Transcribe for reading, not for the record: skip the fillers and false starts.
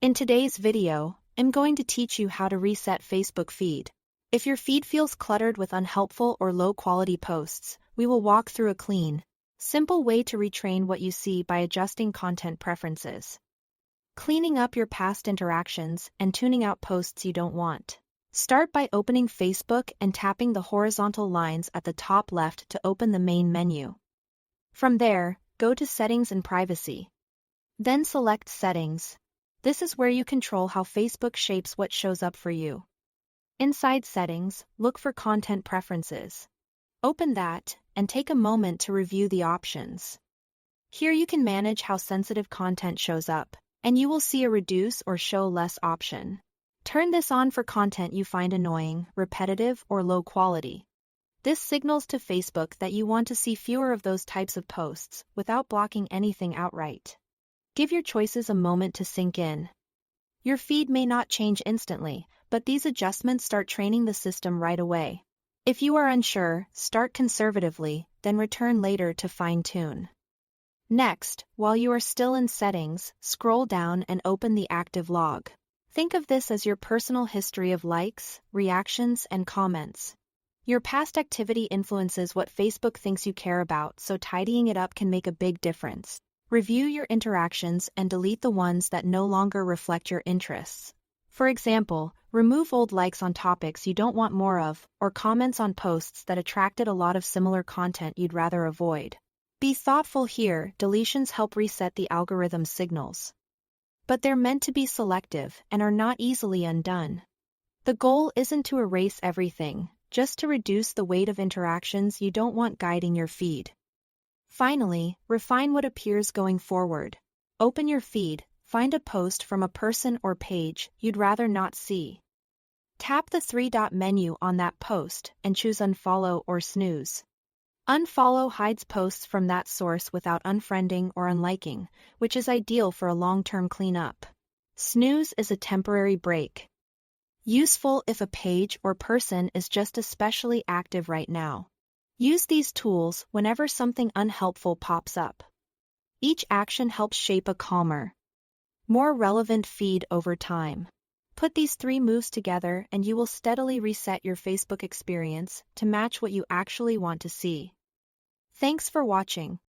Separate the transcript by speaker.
Speaker 1: In today's video, I'm going to teach you how to reset Facebook feed. If your feed feels cluttered with unhelpful or low-quality posts, we will walk through a clean, simple way to retrain what you see by adjusting content preferences. Cleaning up your past interactions and tuning out posts you don't want. Start by opening Facebook and tapping the horizontal lines at the top left to open the main menu. From there, go to Settings and Privacy. Then select Settings. This is where you control how Facebook shapes what shows up for you. Inside Settings, look for Content Preferences. Open that, and take a moment to review the options. Here you can manage how sensitive content shows up, and you will see a Reduce or Show Less option. Turn this on for content you find annoying, repetitive, or low quality. This signals to Facebook that you want to see fewer of those types of posts, without blocking anything outright. Give your choices a moment to sink in. Your feed may not change instantly, but these adjustments start training the system right away. If you are unsure, start conservatively, then return later to fine-tune. Next, while you are still in Settings, scroll down and open the Active Log. Think of this as your personal history of likes, reactions, and comments. Your past activity influences what Facebook thinks you care about, so tidying it up can make a big difference. Review your interactions and delete the ones that no longer reflect your interests. For example, remove old likes on topics you don't want more of, or comments on posts that attracted a lot of similar content you'd rather avoid. Be thoughtful here, deletions help reset the algorithm's signals. But they're meant to be selective and are not easily undone. The goal isn't to erase everything, just to reduce the weight of interactions you don't want guiding your feed. Finally, refine what appears going forward. Open your feed, find a post from a person or page you'd rather not see. Tap the three-dot menu on that post and choose Unfollow or Snooze. Unfollow hides posts from that source without unfriending or unliking, which is ideal for a long-term cleanup. Snooze is a temporary break. Useful if a page or person is just especially active right now. Use these tools whenever something unhelpful pops up. Each action helps shape a calmer, more relevant feed over time. Put these three moves together and you will steadily reset your Facebook experience to match what you actually want to see. Thanks for watching.